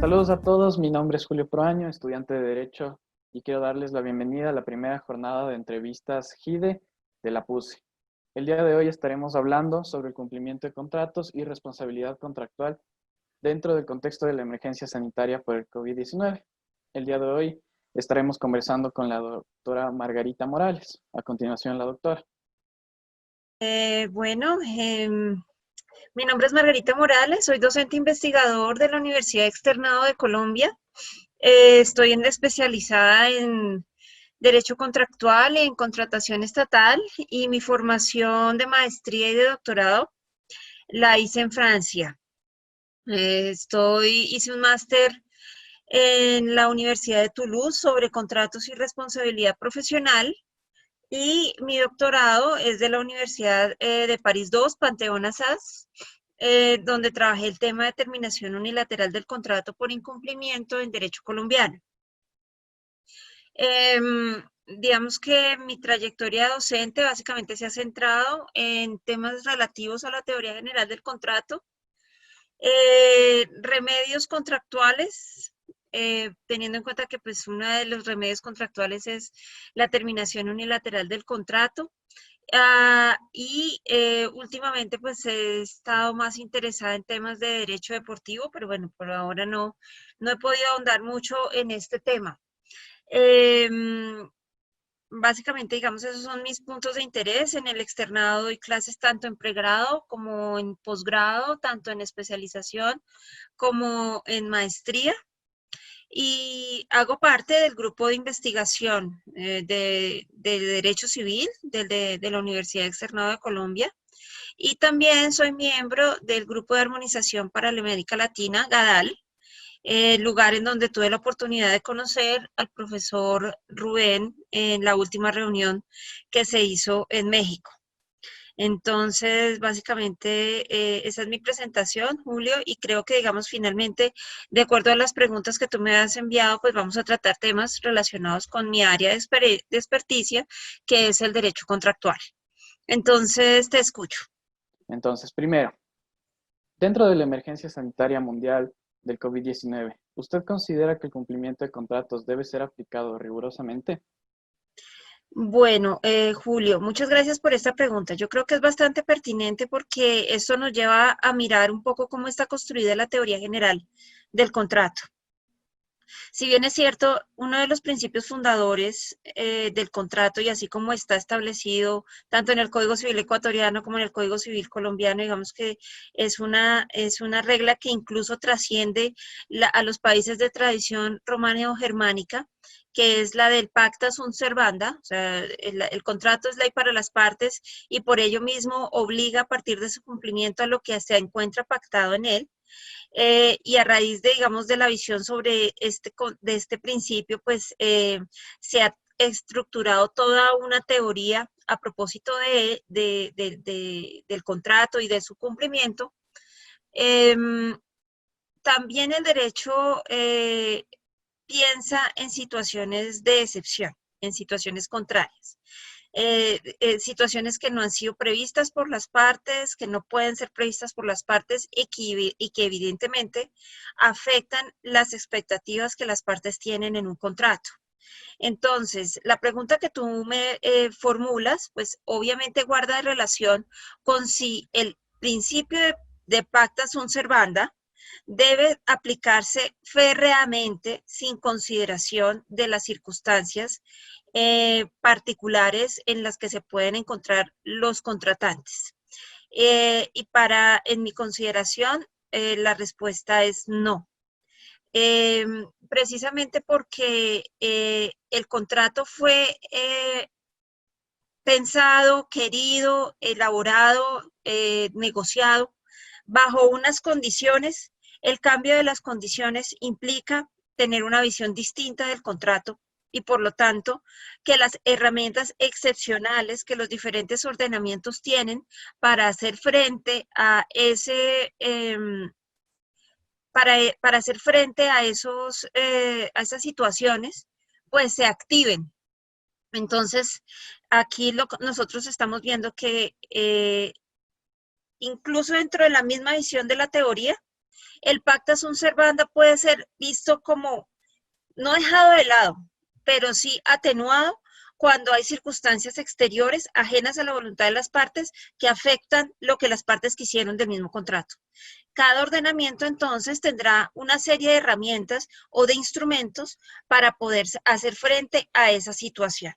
Saludos a todos, mi nombre es Julio Proaño, estudiante de Derecho, y quiero darles la bienvenida a la primera jornada de entrevistas GIDE de la PUSE. El día de hoy estaremos hablando sobre el cumplimiento de contratos y responsabilidad contractual dentro del contexto de la emergencia sanitaria por el COVID-19. El día de hoy estaremos conversando con la doctora Margarita Morales. A continuación, la doctora. Mi nombre es Margarita Morales, soy docente investigador de la Universidad Externado de Colombia. Estoy especializada en Derecho Contractual y en Contratación Estatal, y mi formación de maestría y de doctorado la hice en Francia. Hice un máster en la Universidad de Toulouse sobre contratos y responsabilidad profesional, y mi doctorado es de la Universidad de París II, Panteón Assas, donde trabajé el tema de terminación unilateral del contrato por incumplimiento en derecho colombiano. Digamos que mi trayectoria docente básicamente se ha centrado en temas relativos a la teoría general del contrato, remedios contractuales, teniendo en cuenta que pues uno de los remedios contractuales es la terminación unilateral del contrato. Últimamente pues he estado más interesada en temas de derecho deportivo, pero bueno, por ahora no he podido ahondar mucho en este tema. Básicamente, digamos, esos son mis puntos de interés. En el externado doy clases tanto en pregrado como en posgrado, tanto en especialización como en maestría. Y hago parte del grupo de investigación de Derecho Civil de la Universidad Externado de Colombia. Y también soy miembro del Grupo de Armonización para la América Latina, GADAL, lugar en donde tuve la oportunidad de conocer al profesor Rubén en la última reunión que se hizo en México. Entonces, básicamente, esa es mi presentación, Julio, y creo que, digamos, finalmente, de acuerdo a las preguntas que tú me has enviado, pues vamos a tratar temas relacionados con mi área de experticia, que es el derecho contractual. Entonces, te escucho. Entonces, primero, dentro de la emergencia sanitaria mundial del COVID-19, ¿usted considera que el cumplimiento de contratos debe ser aplicado rigurosamente? Bueno, Julio, muchas gracias por esta pregunta. Yo creo que es bastante pertinente porque esto nos lleva a mirar un poco cómo está construida la teoría general del contrato. Si bien es cierto, uno de los principios fundadores del contrato, y así como está establecido tanto en el Código Civil ecuatoriano como en el Código Civil colombiano, digamos que es una regla que incluso trasciende a los países de tradición romana o germánica, que es la del pacta sunt servanda, o sea, el contrato es ley para las partes y por ello mismo obliga a partir de su cumplimiento a lo que se encuentra pactado en él. Y a raíz de, digamos, de la visión sobre de este principio, pues se ha estructurado toda una teoría a propósito del contrato y de su cumplimiento. También el derecho piensa en situaciones de excepción, en situaciones contrarias. Situaciones que no han sido previstas por las partes, que no pueden ser previstas por las partes y que evidentemente afectan las expectativas que las partes tienen en un contrato. Entonces, la pregunta que tú me formulas, pues obviamente guarda relación con si el principio de pacta sunt servanda debe aplicarse férreamente sin consideración de las circunstancias particulares en las que se pueden encontrar los contratantes. En mi consideración, la respuesta es no. Precisamente porque el contrato fue pensado, querido, elaborado, negociado bajo unas condiciones. El cambio de las condiciones implica tener una visión distinta del contrato y por lo tanto que las herramientas excepcionales que los diferentes ordenamientos tienen para hacer frente a para hacer frente a a esas situaciones, pues se activen. Entonces, aquí nosotros estamos viendo que incluso dentro de la misma visión de la teoría, el pacta sunt servanda puede ser visto como no dejado de lado, pero sí atenuado cuando hay circunstancias exteriores ajenas a la voluntad de las partes que afectan lo que las partes quisieron del mismo contrato. Cada ordenamiento entonces tendrá una serie de herramientas o de instrumentos para poder hacer frente a esa situación.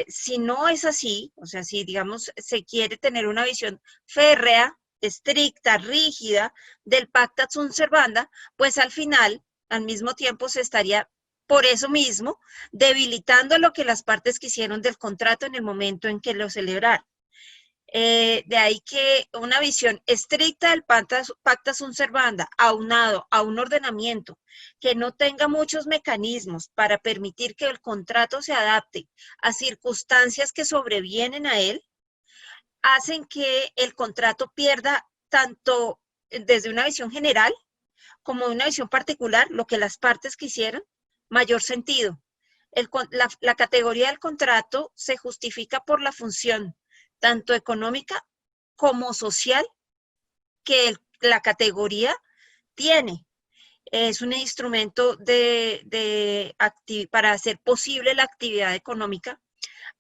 Si no es así, o sea, si digamos se quiere tener una visión férrea, estricta, rígida del pacta sunt servanda, pues al final, al mismo tiempo se estaría por eso mismo debilitando lo que las partes quisieron del contrato en el momento en que lo celebraron. De ahí que una visión estricta del pacta sunt servanda, aunado a un ordenamiento que no tenga muchos mecanismos para permitir que el contrato se adapte a circunstancias que sobrevienen a él, hacen que el contrato pierda tanto desde una visión general como de una visión particular, lo que las partes quisieron, mayor sentido. La categoría del contrato se justifica por la función tanto económica como social que la categoría tiene. Es un instrumento para hacer posible la actividad económica,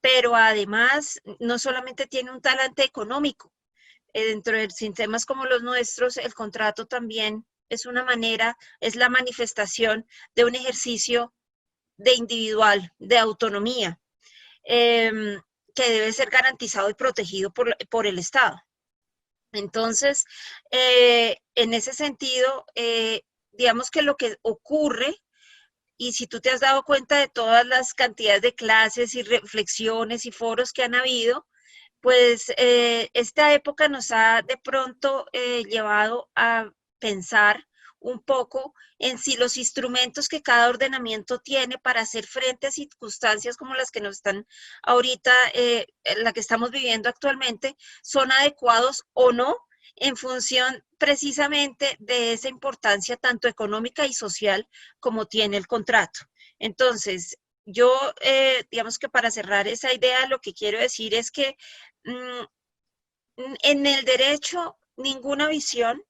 pero además no solamente tiene un talante económico. Dentro de sistemas como los nuestros, el contrato también es una manera, es la manifestación de un ejercicio de individual, de autonomía, que debe ser garantizado y protegido por el Estado. Entonces, en ese sentido, digamos que lo que ocurre, y si tú te has dado cuenta de todas las cantidades de clases y reflexiones y foros que han habido, pues esta época nos ha de pronto llevado a pensar un poco en si los instrumentos que cada ordenamiento tiene para hacer frente a circunstancias como las que nos están ahorita, la que estamos viviendo actualmente, son adecuados o no en función precisamente de esa importancia tanto económica y social como tiene el contrato. Entonces, yo, digamos que para cerrar esa idea, lo que quiero decir es que en el derecho ninguna visión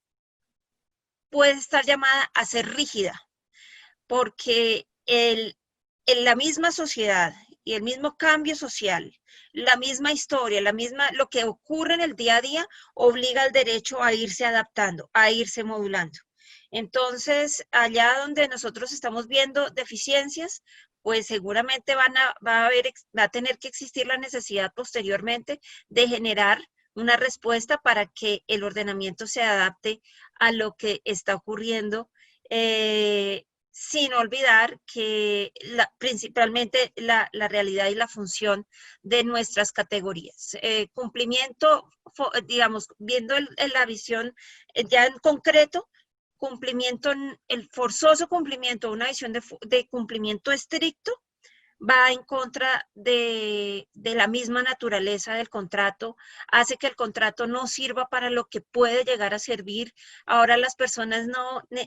puede estar llamada a ser rígida, porque en la misma sociedad y el mismo cambio social, la misma historia, lo que ocurre en el día a día, obliga al derecho a irse adaptando, a irse modulando. Entonces, allá donde nosotros estamos viendo deficiencias, pues seguramente va a tener que existir la necesidad posteriormente de generar una respuesta para que el ordenamiento se adapte a lo que está ocurriendo, sin olvidar que principalmente la realidad y la función de nuestras categorías. Cumplimiento, digamos, viendo la visión ya en concreto, el forzoso cumplimiento, una visión de cumplimiento estricto, va en contra de la misma naturaleza del contrato, hace que el contrato no sirva para lo que puede llegar a servir. Ahora las personas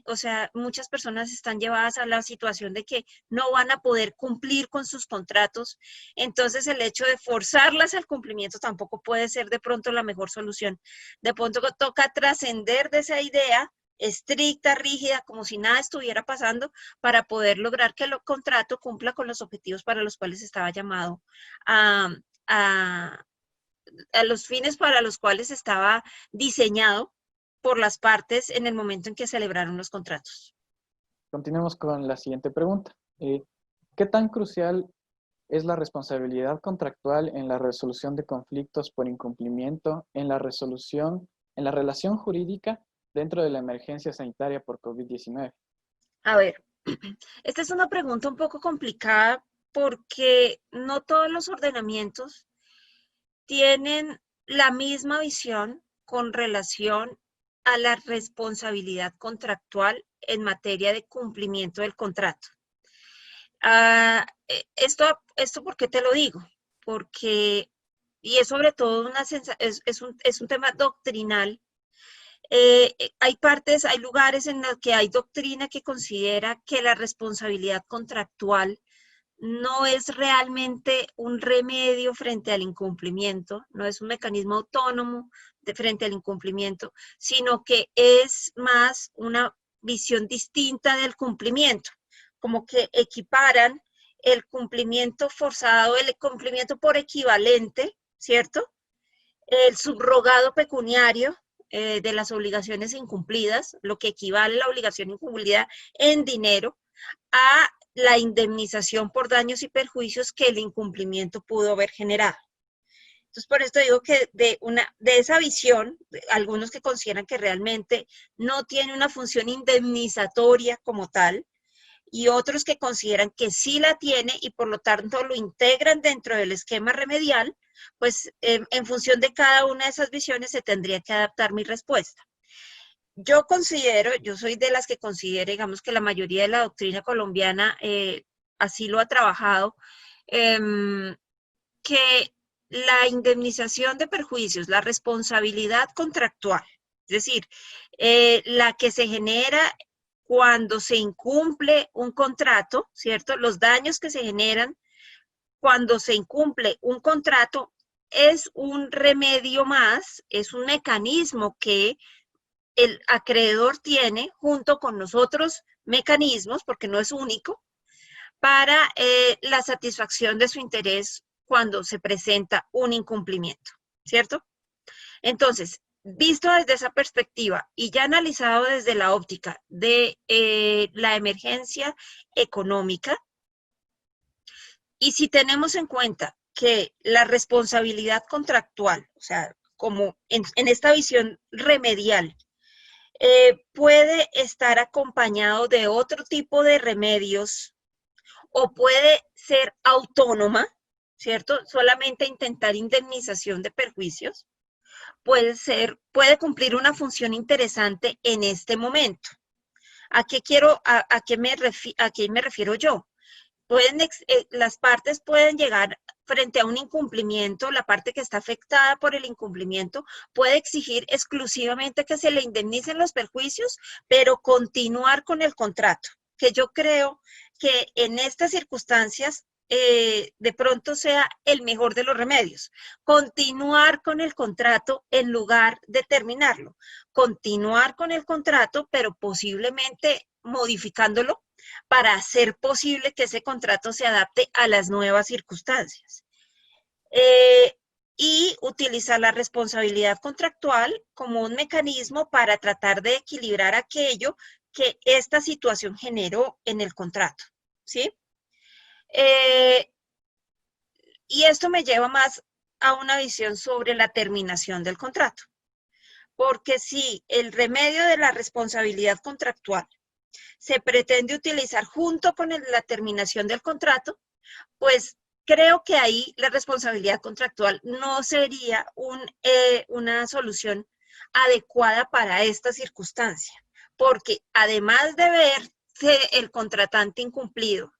o sea, muchas personas están llevadas a la situación de que no van a poder cumplir con sus contratos, entonces el hecho de forzarlas al cumplimiento tampoco puede ser de pronto la mejor solución. De pronto toca trascender de esa idea estricta, rígida, como si nada estuviera pasando, para poder lograr que el contrato cumpla con los objetivos para los cuales estaba llamado a, a, a los fines para los cuales estaba diseñado por las partes en el momento en que celebraron los contratos. Continuemos con la siguiente pregunta. ¿Qué tan crucial es la responsabilidad contractual en la resolución de conflictos por incumplimiento, en la relación jurídica dentro de la emergencia sanitaria por COVID-19? A ver, esta es una pregunta un poco complicada porque no todos los ordenamientos tienen la misma visión con relación a la responsabilidad contractual en materia de cumplimiento del contrato. Esto ¿por qué te lo digo? Porque, y es sobre todo es un tema doctrinal. Hay lugares en los que hay doctrina que considera que la responsabilidad contractual no es realmente un remedio frente al incumplimiento, no es un mecanismo autónomo frente al incumplimiento, sino que es más una visión distinta del cumplimiento, como que equiparan el cumplimiento forzado, el cumplimiento por equivalente, ¿cierto? El subrogado pecuniario de las obligaciones incumplidas, lo que equivale a la obligación incumplida en dinero, a la indemnización por daños y perjuicios que el incumplimiento pudo haber generado. Entonces, por esto digo que de esa visión, algunos que consideran que realmente no tiene una función indemnizatoria como tal, y otros que consideran que sí la tiene y por lo tanto lo integran dentro del esquema remedial, pues en función de cada una de esas visiones se tendría que adaptar mi respuesta. Yo soy de las que considera, digamos que la mayoría de la doctrina colombiana así lo ha trabajado, que la indemnización de perjuicios, la responsabilidad contractual, es decir, la que se genera cuando se incumple un contrato, ¿cierto? Los daños que se generan cuando se incumple un contrato es un remedio más, es un mecanismo que el acreedor tiene junto con los otros mecanismos, porque no es único, para la satisfacción de su interés cuando se presenta un incumplimiento, ¿cierto? Entonces, visto desde esa perspectiva y ya analizado desde la óptica de la emergencia económica, y si tenemos en cuenta que la responsabilidad contractual, o sea, como en esta visión remedial, puede estar acompañado de otro tipo de remedios o puede ser autónoma, ¿cierto? Solamente intentar indemnización de perjuicios, puede cumplir una función interesante en este momento. ¿A qué me refiero yo? Las partes pueden llegar frente a un incumplimiento, la parte que está afectada por el incumplimiento puede exigir exclusivamente que se le indemnicen los perjuicios, pero continuar con el contrato, que yo creo que en estas circunstancias de pronto sea el mejor de los remedios. Continuar con el contrato en lugar de terminarlo. Continuar con el contrato, pero posiblemente modificándolo para hacer posible que ese contrato se adapte a las nuevas circunstancias. Y utilizar la responsabilidad contractual como un mecanismo para tratar de equilibrar aquello que esta situación generó en el contrato, ¿sí? Y esto me lleva más a una visión sobre la terminación del contrato, porque si el remedio de la responsabilidad contractual se pretende utilizar junto con la terminación del contrato, pues creo que ahí la responsabilidad contractual no sería una solución adecuada para esta circunstancia, porque además de verse el contratante incumplido,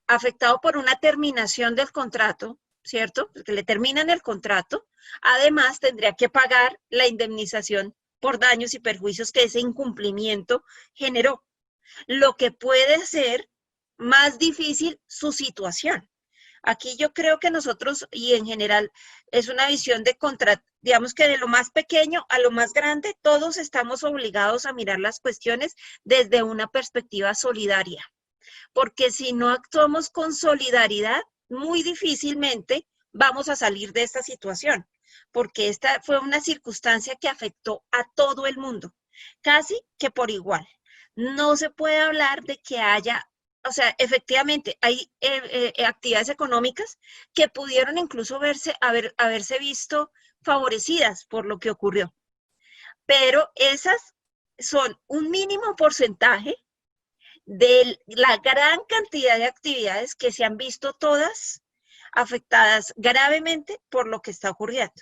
afectado por una terminación del contrato, ¿cierto? Porque le terminan el contrato, además tendría que pagar la indemnización por daños y perjuicios que ese incumplimiento generó, lo que puede hacer más difícil su situación. Aquí yo creo que nosotros, y en general, es una visión de digamos que de lo más pequeño a lo más grande, todos estamos obligados a mirar las cuestiones desde una perspectiva solidaria. Porque si no actuamos con solidaridad, muy difícilmente vamos a salir de esta situación, porque esta fue una circunstancia que afectó a todo el mundo, casi que por igual. No se puede hablar de que haya, o sea, efectivamente hay actividades económicas que pudieron incluso haberse visto favorecidas por lo que ocurrió, pero esas son un mínimo porcentaje de la gran cantidad de actividades que se han visto todas afectadas gravemente por lo que está ocurriendo.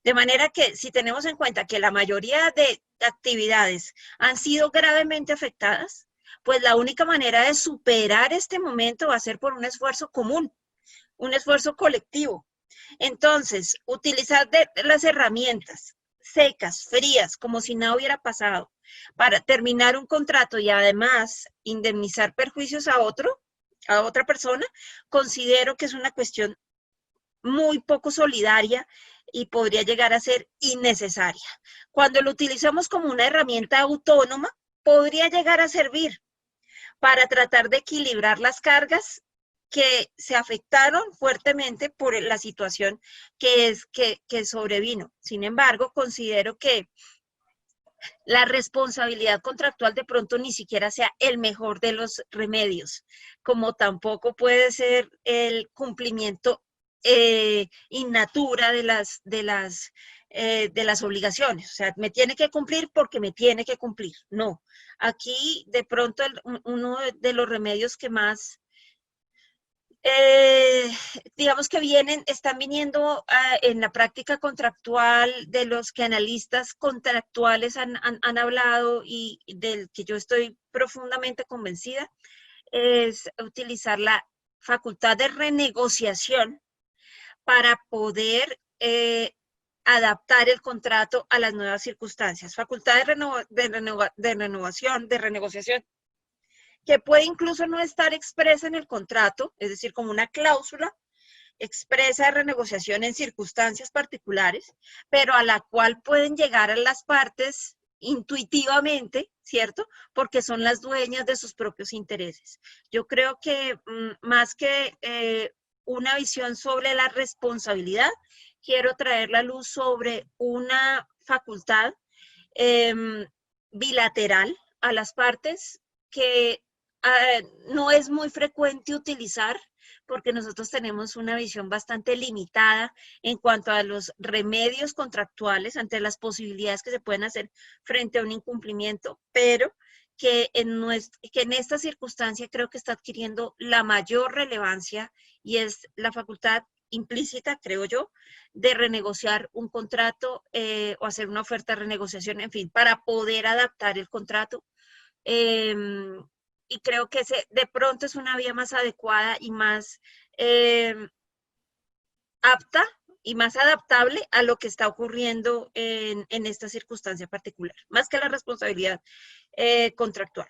De manera que si tenemos en cuenta que la mayoría de actividades han sido gravemente afectadas, pues la única manera de superar este momento va a ser por un esfuerzo común, un esfuerzo colectivo. Entonces, utilizar las herramientas secas, frías, como si nada hubiera pasado, para terminar un contrato y además indemnizar perjuicios a otro, a otra persona, considero que es una cuestión muy poco solidaria y podría llegar a ser innecesaria. Cuando lo utilizamos como una herramienta autónoma, podría llegar a servir para tratar de equilibrar las cargas que se afectaron fuertemente por la situación que sobrevino. Sin embargo, considero que la responsabilidad contractual de pronto ni siquiera sea el mejor de los remedios, como tampoco puede ser el cumplimiento in natura de las obligaciones. O sea, me tiene que cumplir porque me tiene que cumplir. No, aquí de pronto uno de los remedios que más eh, digamos que están viniendo en la práctica contractual de los que analistas contractuales han hablado y del que yo estoy profundamente convencida, es utilizar la facultad de renegociación para poder adaptar el contrato a las nuevas circunstancias. Facultad de renovación, de renegociación, que puede incluso no estar expresa en el contrato, es decir, como una cláusula expresa de renegociación en circunstancias particulares, pero a la cual pueden llegar a las partes intuitivamente, ¿cierto? Porque son las dueñas de sus propios intereses. Yo creo que más que una visión sobre la responsabilidad, quiero traer la luz sobre una facultad bilateral a las partes que no es muy frecuente utilizar porque nosotros tenemos una visión bastante limitada en cuanto a los remedios contractuales ante las posibilidades que se pueden hacer frente a un incumplimiento, pero que en esta circunstancia creo que está adquiriendo la mayor relevancia y es la facultad implícita, creo yo, de renegociar un contrato o hacer una oferta de renegociación, en fin, para poder adaptar el contrato. Y creo que de pronto es una vía más adecuada y más apta y más adaptable a lo que está ocurriendo en esta circunstancia particular, más que la responsabilidad contractual.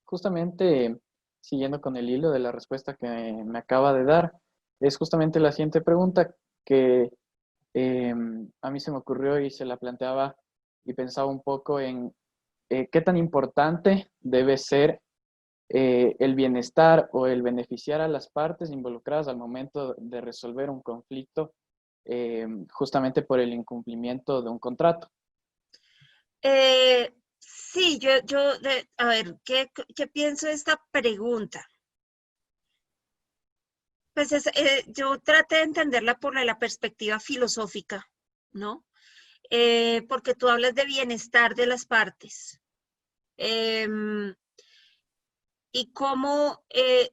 Justamente, siguiendo con el hilo de la respuesta que me acaba de dar, es justamente la siguiente pregunta que a mí se me ocurrió y se la planteaba y pensaba un poco en qué tan importante debe ser el bienestar o el beneficiar a las partes involucradas al momento de resolver un conflicto justamente por el incumplimiento de un contrato. Sí, a ver, ¿qué pienso de esta pregunta? Pues yo traté de entenderla por la perspectiva filosófica, ¿no? Porque tú hablas de bienestar de las partes. Y cómo,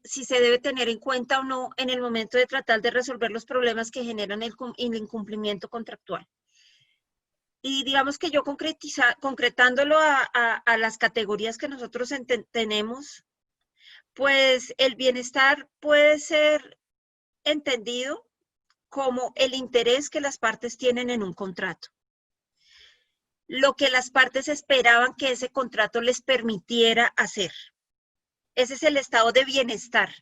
si se debe tener en cuenta o no en el momento de tratar de resolver los problemas que generan el incumplimiento contractual. Y digamos que yo concretándolo a las categorías que nosotros tenemos, pues el bienestar puede ser entendido como el interés que las partes tienen en un contrato. Lo que las partes esperaban que ese contrato les permitiera hacer. Ese es el estado de bienestar.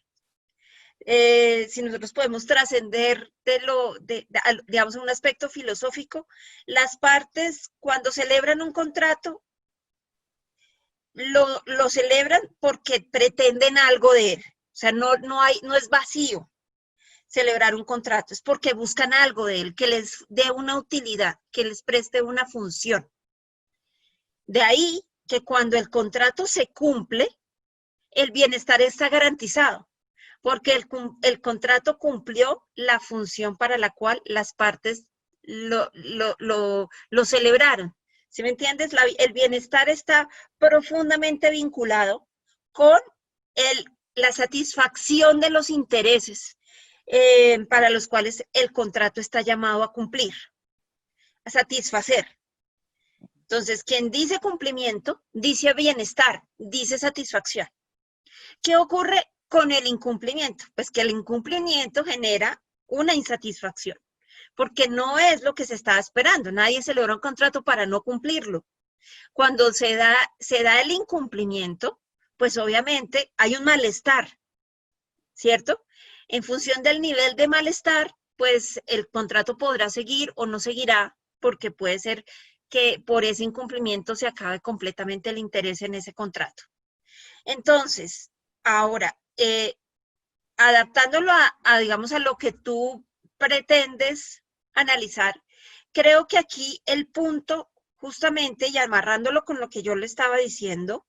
Si nosotros podemos trascender digamos, un aspecto filosófico, las partes cuando celebran un contrato, lo celebran porque pretenden algo de él. O sea, no es vacío celebrar un contrato, es porque buscan algo de él, que les dé una utilidad, que les preste una función. De ahí que cuando el contrato se cumple, el bienestar está garantizado, porque el contrato cumplió la función para la cual las partes lo celebraron. ¿Sí me entiendes? El bienestar está profundamente vinculado con la satisfacción de los intereses para los cuales el contrato está llamado a cumplir, a satisfacer. Entonces, quien dice cumplimiento, dice bienestar, dice satisfacción. ¿Qué ocurre con el incumplimiento? Pues que el incumplimiento genera una insatisfacción, porque no es lo que se estaba esperando. Nadie celebra un contrato para no cumplirlo. Cuando se da el incumplimiento, pues obviamente hay un malestar, ¿cierto? En función del nivel de malestar, pues el contrato podrá seguir o no seguirá, porque puede ser que por ese incumplimiento se acabe completamente el interés en ese contrato. Entonces, ahora, adaptándolo digamos, a lo que tú pretendes analizar, creo que aquí el punto, justamente, y amarrándolo con lo que yo le estaba diciendo,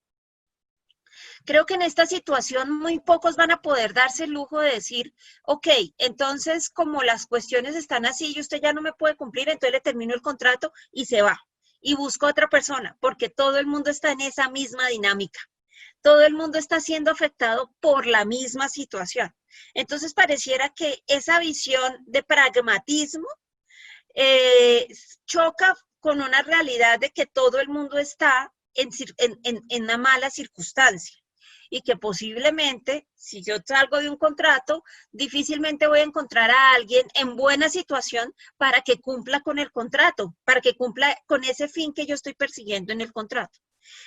creo que en esta situación muy pocos van a poder darse el lujo de decir, ok, entonces como las cuestiones están así y usted ya no me puede cumplir, entonces le termino el contrato y se va. Y busco a otra persona, porque todo el mundo está en esa misma dinámica. Todo el mundo está siendo afectado por la misma situación. Entonces pareciera que esa visión de pragmatismo eh, choca con una realidad de que todo el mundo está en una mala circunstancia y que posiblemente, si yo salgo de un contrato, difícilmente voy a encontrar a alguien en buena situación para que cumpla con el contrato, para que cumpla con ese fin que yo estoy persiguiendo en el contrato.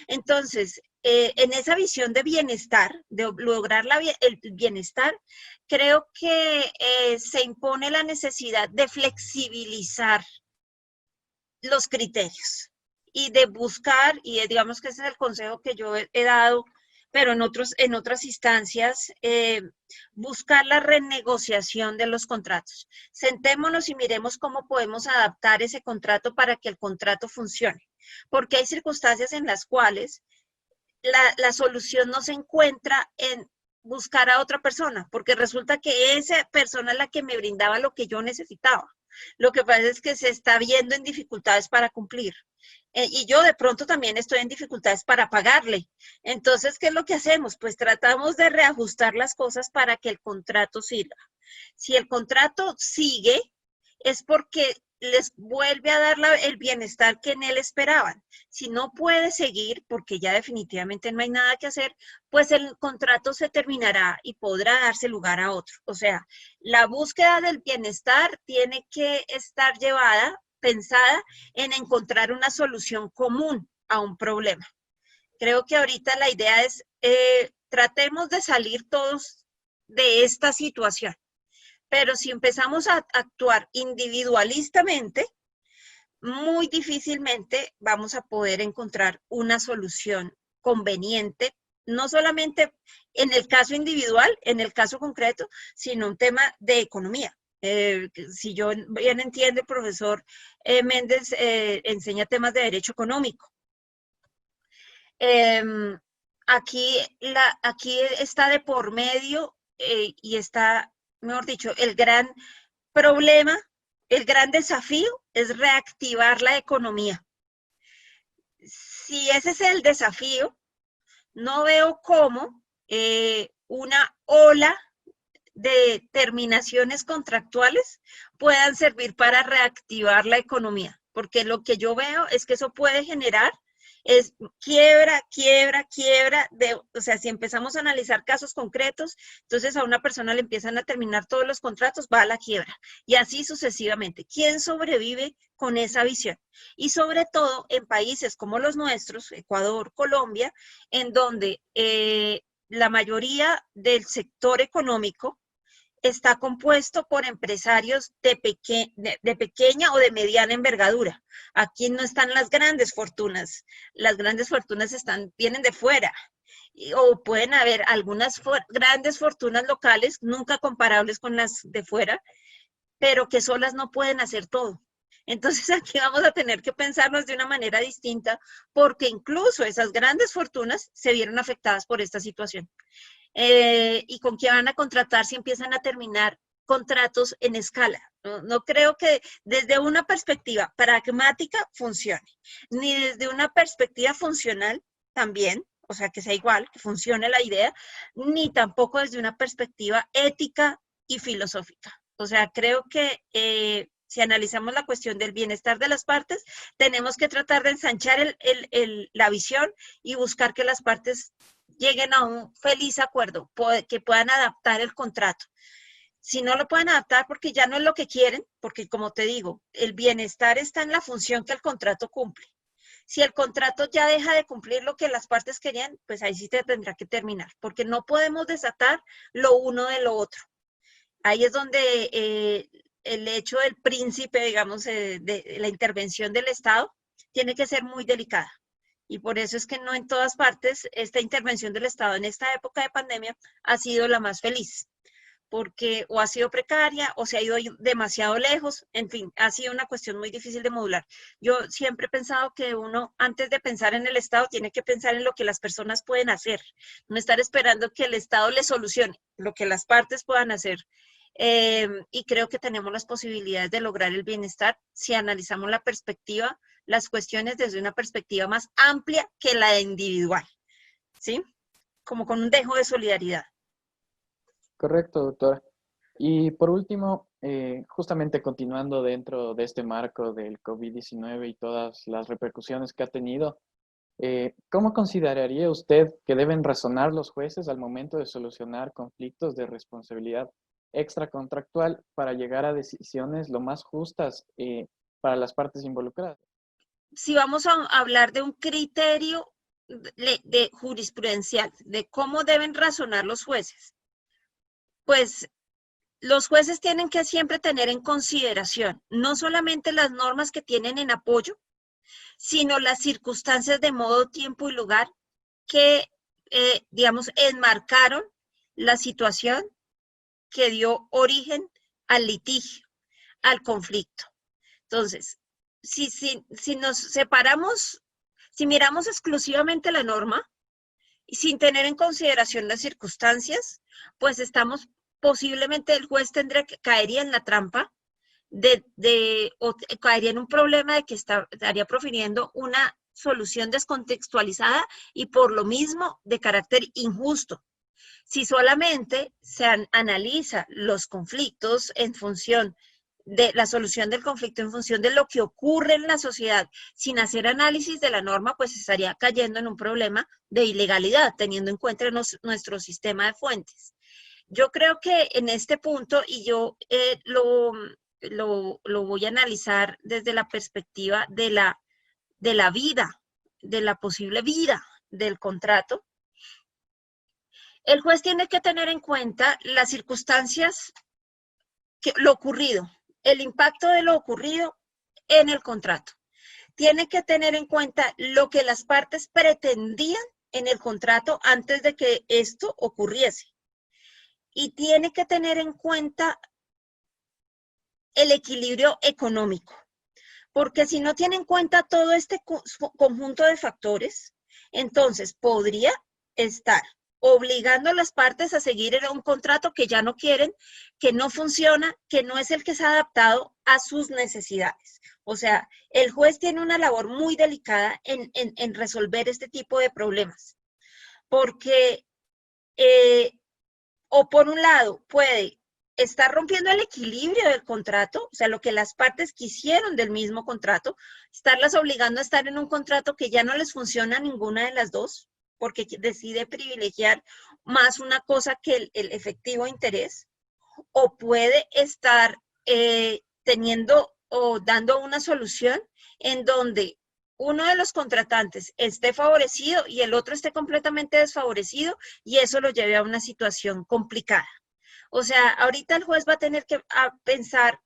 Entonces, en esa visión de bienestar, de lograr el bienestar, creo que se impone la necesidad de flexibilizar los criterios y de buscar, y digamos que ese es el consejo que yo he dado, pero en otras instancias, buscar la renegociación de los contratos. Sentémonos y miremos cómo podemos adaptar ese contrato para que el contrato funcione, porque hay circunstancias en las cuales la solución no se encuentra en buscar a otra persona, porque resulta que esa persona es la que me brindaba lo que yo necesitaba. Lo que pasa es que se está viendo en dificultades para cumplir. Y yo de pronto también estoy en dificultades para pagarle. Entonces, ¿qué es lo que hacemos? Pues tratamos de reajustar las cosas para que el contrato sirva. Si el contrato sigue, es porque les vuelve a dar el bienestar que en él esperaban. Si no puede seguir, porque ya definitivamente no hay nada que hacer, pues el contrato se terminará y podrá darse lugar a otro. O sea, la búsqueda del bienestar tiene que estar llevada, pensada en encontrar una solución común a un problema. Creo que ahorita la idea es, tratemos de salir todos de esta situación. Pero si empezamos a actuar individualistamente, muy difícilmente vamos a poder encontrar una solución conveniente, no solamente en el caso individual, en el caso concreto, sino un tema de economía. Si yo bien entiendo, el profesor Méndez enseña temas de derecho económico. Aquí está de por medio y está, mejor dicho, el gran problema, el gran desafío es reactivar la economía. Si ese es el desafío, no veo cómo una ola de terminaciones contractuales puedan servir para reactivar la economía, porque lo que yo veo es que eso puede generar es quiebra, quiebra, quiebra, o sea, si empezamos a analizar casos concretos, entonces a una persona le empiezan a terminar todos los contratos, va a la quiebra, y así sucesivamente. ¿Quién sobrevive con esa visión? Y sobre todo en países como los nuestros, Ecuador, Colombia, en donde la mayoría del sector económico está compuesto por empresarios de pequeña o de mediana envergadura. Aquí no están las grandes fortunas vienen de fuera, o pueden haber algunas grandes fortunas locales, nunca comparables con las de fuera, pero que solas no pueden hacer todo. Entonces aquí vamos a tener que pensarnos de una manera distinta, porque incluso esas grandes fortunas se vieron afectadas por esta situación. Y con qué van a contratar si empiezan a terminar contratos en escala. No creo que desde una perspectiva pragmática funcione, ni desde una perspectiva funcional también, o sea, que sea igual, que funcione la idea, ni tampoco desde una perspectiva ética y filosófica. O sea, creo que si analizamos la cuestión del bienestar de las partes, tenemos que tratar de ensanchar la visión y buscar que las partes lleguen a un feliz acuerdo, que puedan adaptar el contrato. Si no lo pueden adaptar porque ya no es lo que quieren, porque como te digo, el bienestar está en la función que el contrato cumple. Si el contrato ya deja de cumplir lo que las partes querían, pues ahí sí te tendrá que terminar, porque no podemos desatar lo uno de lo otro. Ahí es donde el hecho del príncipe, digamos, de la intervención del Estado, tiene que ser muy delicada. Y por eso es que no en todas partes esta intervención del Estado en esta época de pandemia ha sido la más feliz, porque o ha sido precaria o se ha ido demasiado lejos, en fin, ha sido una cuestión muy difícil de modular. Yo siempre he pensado que uno, antes de pensar en el Estado, tiene que pensar en lo que las personas pueden hacer, no estar esperando que el Estado le solucione lo que las partes puedan hacer. Y creo que tenemos las posibilidades de lograr el bienestar si analizamos la perspectiva, las cuestiones desde una perspectiva más amplia que la individual, ¿sí? Como con un dejo de solidaridad. Correcto, doctora. Y por último, justamente continuando dentro de este marco del COVID-19 y todas las repercusiones que ha tenido, ¿cómo consideraría usted que deben razonar los jueces al momento de solucionar conflictos de responsabilidad extracontractual para llegar a decisiones lo más justas para las partes involucradas? Si vamos a hablar de un criterio de jurisprudencial, de cómo deben razonar los jueces, pues los jueces tienen que siempre tener en consideración no solamente las normas que tienen en apoyo, sino las circunstancias de modo, tiempo y lugar que, digamos, enmarcaron la situación que dio origen al litigio, al conflicto. Entonces, si nos separamos, si miramos exclusivamente la norma, sin tener en consideración las circunstancias, pues estamos, posiblemente el juez caería en la trampa o caería en un problema de que estaría profiriendo una solución descontextualizada y por lo mismo de carácter injusto. Si solamente se analiza los conflictos en función de la solución del conflicto en función de lo que ocurre en la sociedad, sin hacer análisis de la norma, pues estaría cayendo en un problema de ilegalidad, teniendo en cuenta nuestro sistema de fuentes. Yo creo que en este punto, y yo lo voy a analizar desde la perspectiva de la vida, de la posible vida del contrato, el juez tiene que tener en cuenta las circunstancias, lo ocurrido, el impacto de lo ocurrido en el contrato. Tiene que tener en cuenta lo que las partes pretendían en el contrato antes de que esto ocurriese. Y tiene que tener en cuenta el equilibrio económico, porque si no tiene en cuenta todo este conjunto de factores, entonces podría estar obligando a las partes a seguir en un contrato que ya no quieren, que no funciona, que no es el que se ha adaptado a sus necesidades. O sea, el juez tiene una labor muy delicada en resolver este tipo de problemas, porque o por un lado puede estar rompiendo el equilibrio del contrato, o sea, lo que las partes quisieron del mismo contrato, estarlas obligando a estar en un contrato que ya no les funciona a ninguna de las dos, porque decide privilegiar más una cosa que el efectivo interés, o puede estar teniendo o dando una solución en donde uno de los contratantes esté favorecido y el otro esté completamente desfavorecido y eso lo lleve a una situación complicada. O sea, ahorita el juez va a tener que pensar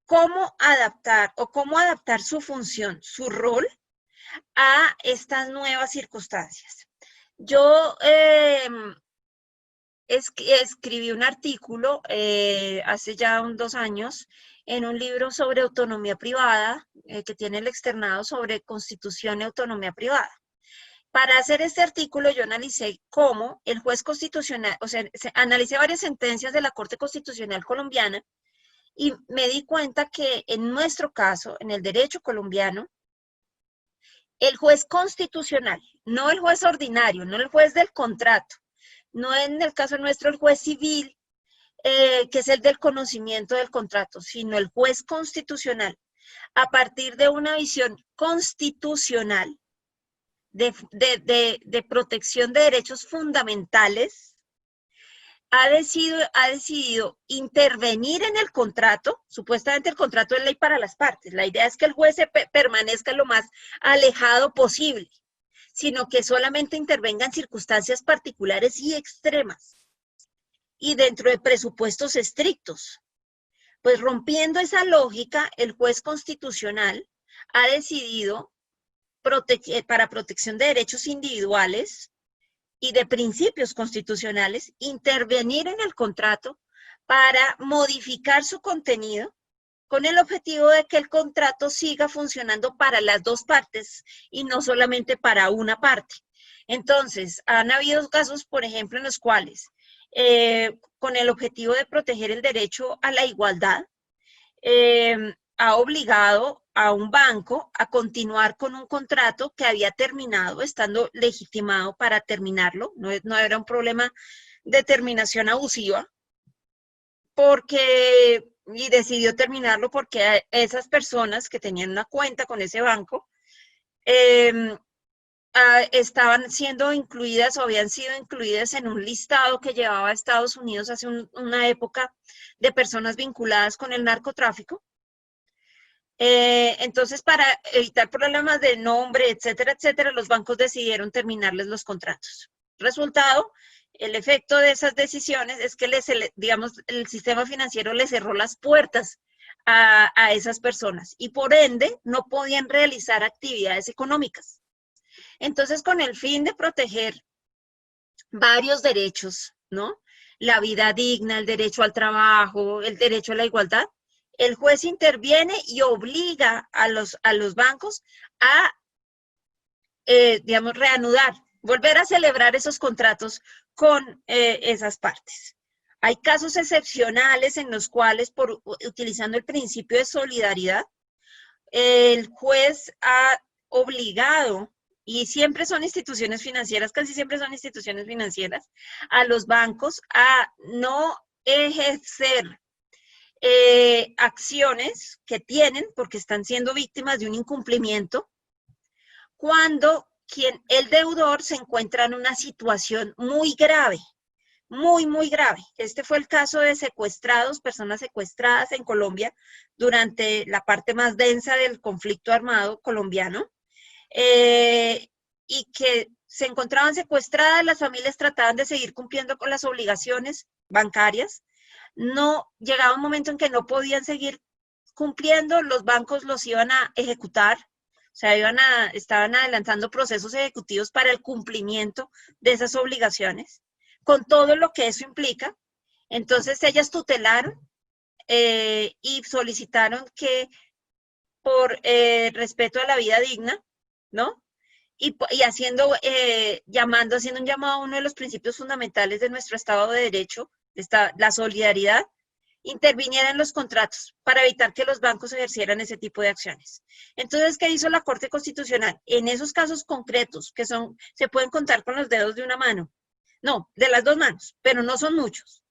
cómo adaptar o cómo adaptar su función, su rol a estas nuevas circunstancias. Yo escribí un artículo hace ya 2 años en un libro sobre autonomía privada que tiene el externado sobre constitución y autonomía privada. Para hacer este artículo yo analicé cómo el juez constitucional, o sea, analicé varias sentencias de la Corte Constitucional colombiana y me di cuenta que en nuestro caso, en el derecho colombiano, el juez constitucional, no el juez ordinario, no el juez del contrato, no en el caso nuestro el juez civil, que es el del conocimiento del contrato, sino el juez constitucional, a partir de una visión constitucional de protección de derechos fundamentales, ha decidido intervenir en el contrato. Supuestamente el contrato es ley para las partes. La idea es que el juez permanezca lo más alejado posible, sino que solamente intervenga en circunstancias particulares y extremas y dentro de presupuestos estrictos. Pues rompiendo esa lógica, el juez constitucional ha decidido para protección de derechos individuales y de principios constitucionales, intervenir en el contrato para modificar su contenido con el objetivo de que el contrato siga funcionando para las dos partes y no solamente para una parte. Entonces, han habido casos, por ejemplo, en los cuales, con el objetivo de proteger el derecho a la igualdad, ha obligado a un banco a continuar con un contrato que había terminado, estando legitimado para terminarlo. No era un problema de terminación abusiva, y decidió terminarlo porque esas personas que tenían una cuenta con ese banco estaban siendo incluidas o habían sido incluidas en un listado que llevaba a Estados Unidos hace una época de personas vinculadas con el narcotráfico. Entonces, para evitar problemas de nombre, etcétera, etcétera, los bancos decidieron terminarles los contratos. Resultado, el efecto de esas decisiones es que digamos, el sistema financiero le cerró las puertas a esas personas y por ende no podían realizar actividades económicas. Entonces, con el fin de proteger varios derechos, ¿no? La vida digna, el derecho al trabajo, el derecho a la igualdad, el juez interviene y obliga a los bancos a, digamos, reanudar, volver a celebrar esos contratos con esas partes. Hay casos excepcionales en los cuales, utilizando el principio de solidaridad, el juez ha obligado, y siempre son instituciones financieras, casi siempre son instituciones financieras, a los bancos a no ejercer acciones que tienen porque están siendo víctimas de un incumplimiento cuando el deudor se encuentra en una situación muy grave, muy, muy grave. Este fue el caso de personas secuestradas en Colombia durante la parte más densa del conflicto armado colombiano, y que se encontraban secuestradas, las familias trataban de seguir cumpliendo con las obligaciones bancarias. No, llegaba un momento en que no podían seguir cumpliendo, los bancos los iban a ejecutar, o sea, estaban adelantando procesos ejecutivos para el cumplimiento de esas obligaciones, con todo lo que eso implica. Entonces ellas tutelaron y solicitaron que por respeto a la vida digna, ¿no? Y haciendo un llamado a uno de los principios fundamentales de nuestro Estado de Derecho, la solidaridad, interviniera en los contratos para evitar que los bancos ejercieran ese tipo de acciones. Entonces, ¿qué hizo la Corte Constitucional? En esos casos concretos, que se pueden contar con los dedos de una mano, no, de las dos manos, pero no son muchos.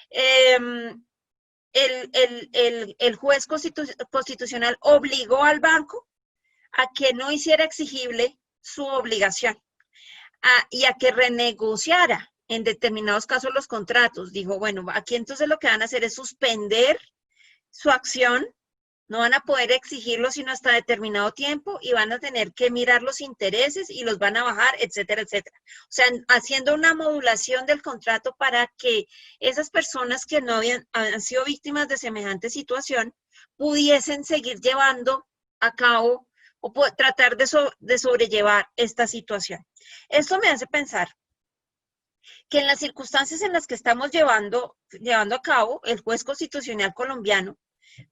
El juez constitucional obligó al banco a que no hiciera exigible su obligación y a que renegociara en determinados casos los contratos. Dijo, bueno, aquí entonces lo que van a hacer es suspender su acción, no van a poder exigirlo sino hasta determinado tiempo y van a tener que mirar los intereses y los van a bajar, etcétera, etcétera. O sea, haciendo una modulación del contrato para que esas personas que no han sido víctimas de semejante situación pudiesen seguir llevando a cabo o tratar de sobrellevar esta situación. Esto me hace pensar que en las circunstancias en las que estamos llevando a cabo, el juez constitucional colombiano,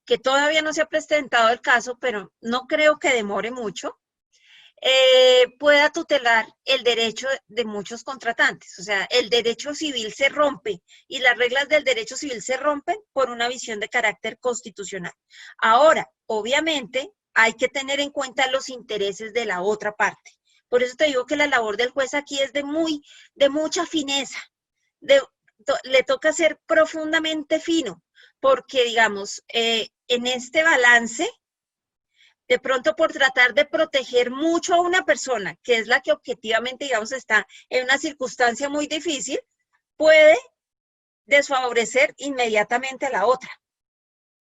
que todavía no se ha presentado el caso, pero no creo que demore mucho, pueda tutelar el derecho de muchos contratantes. O sea, el derecho civil se rompe y las reglas del derecho civil se rompen por una visión de carácter constitucional. Ahora, obviamente, hay que tener en cuenta los intereses de la otra parte. Por eso te digo que la labor del juez aquí es de mucha fineza. Le toca ser profundamente fino, porque, digamos, en este balance, de pronto por tratar de proteger mucho a una persona, que es la que objetivamente, digamos, está en una circunstancia muy difícil, puede desfavorecer inmediatamente a la otra,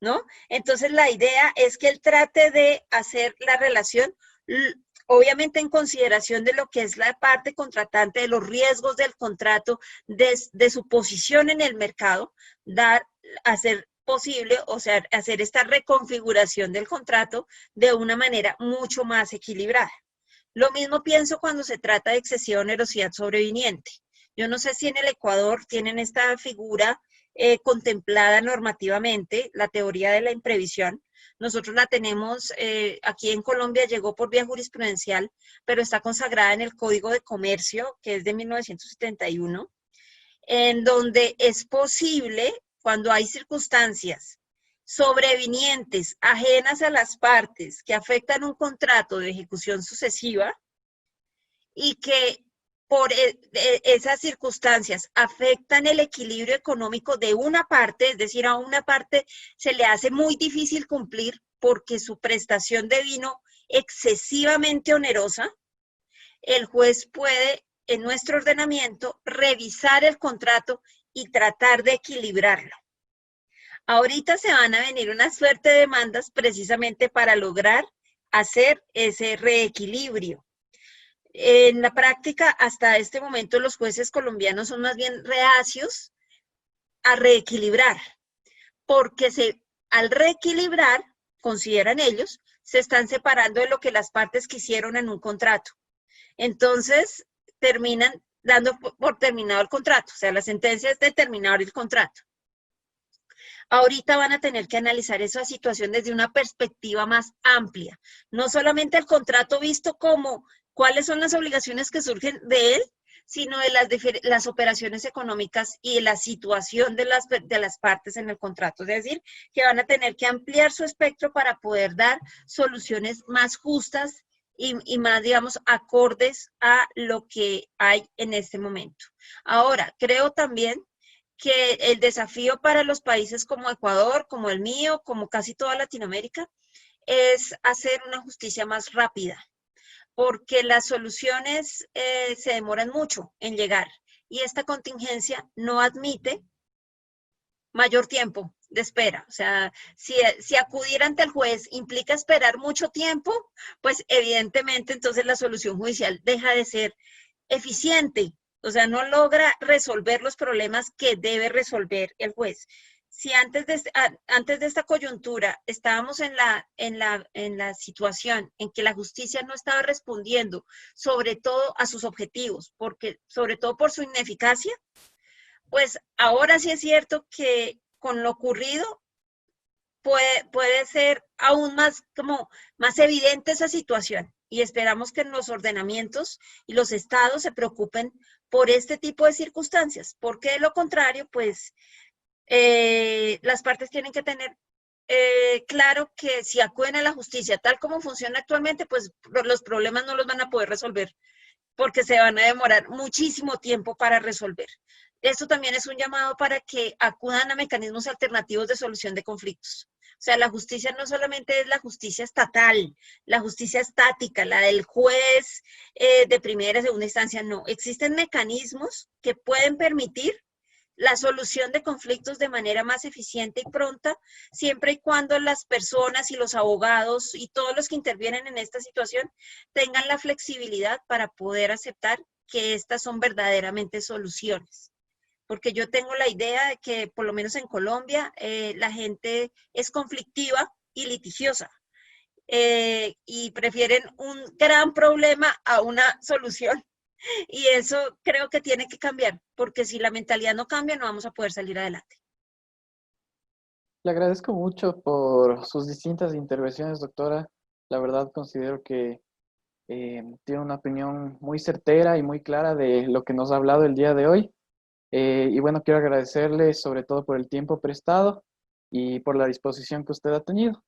¿no? Entonces la idea es que él trate de hacer la relación, obviamente en consideración de lo que es la parte contratante, de los riesgos del contrato, de su posición en el mercado, hacer posible, o sea, hacer esta reconfiguración del contrato de una manera mucho más equilibrada. Lo mismo pienso cuando se trata de excesiva onerosidad sobreviniente. Yo no sé si en el Ecuador tienen esta figura contemplada normativamente, la teoría de la imprevisión. Nosotros la tenemos, aquí en Colombia llegó por vía jurisprudencial, pero está consagrada en el Código de Comercio, que es de 1971, en donde es posible, cuando hay circunstancias sobrevinientes, ajenas a las partes, que afectan un contrato de ejecución sucesiva y que por esas circunstancias afectan el equilibrio económico de una parte, es decir, a una parte se le hace muy difícil cumplir porque su prestación devino excesivamente onerosa, el juez puede, en nuestro ordenamiento, revisar el contrato y tratar de equilibrarlo. Ahorita se van a venir una suerte de demandas precisamente para lograr hacer ese reequilibrio. En la práctica, hasta este momento, los jueces colombianos son más bien reacios a reequilibrar, porque al reequilibrar, consideran ellos, se están separando de lo que las partes quisieron en un contrato. Entonces, terminan dando por terminado el contrato, o sea, la sentencia es de terminar el contrato. Ahorita van a tener que analizar esa situación desde una perspectiva más amplia, no solamente el contrato visto como cuáles son las obligaciones que surgen de él, sino de las operaciones económicas y la situación de las partes en el contrato. Es decir, que van a tener que ampliar su espectro para poder dar soluciones más justas y más, digamos, acordes a lo que hay en este momento. Ahora, creo también que el desafío para los países como Ecuador, como el mío, como casi toda Latinoamérica, es hacer una justicia más rápida, porque las soluciones se demoran mucho en llegar y esta contingencia no admite mayor tiempo de espera. O sea, si acudir ante el juez implica esperar mucho tiempo, pues evidentemente entonces la solución judicial deja de ser eficiente, o sea, no logra resolver los problemas que debe resolver el juez. Si antes de esta coyuntura estábamos en la situación en que la justicia no estaba respondiendo sobre todo a sus objetivos, sobre todo por su ineficacia, pues ahora sí es cierto que con lo ocurrido puede ser aún más evidente esa situación y esperamos que los ordenamientos y los estados se preocupen por este tipo de circunstancias, porque de lo contrario, pues las partes tienen que tener claro que si acuden a la justicia tal como funciona actualmente, pues los problemas no los van a poder resolver porque se van a demorar muchísimo tiempo para resolver. Esto también es un llamado para que acudan a mecanismos alternativos de solución de conflictos. O sea, la justicia no solamente es la justicia estatal, la justicia estática, la del juez de primera y segunda instancia, no. Existen mecanismos que pueden permitir la solución de conflictos de manera más eficiente y pronta, siempre y cuando las personas y los abogados y todos los que intervienen en esta situación tengan la flexibilidad para poder aceptar que estas son verdaderamente soluciones. Porque yo tengo la idea de que, por lo menos en Colombia, la gente es conflictiva y litigiosa. Y prefieren un gran problema a una solución. Y eso creo que tiene que cambiar, porque si la mentalidad no cambia, no vamos a poder salir adelante. Le agradezco mucho por sus distintas intervenciones, doctora. La verdad considero que tiene una opinión muy certera y muy clara de lo que nos ha hablado el día de hoy. Y bueno, quiero agradecerle sobre todo por el tiempo prestado y por la disposición que usted ha tenido.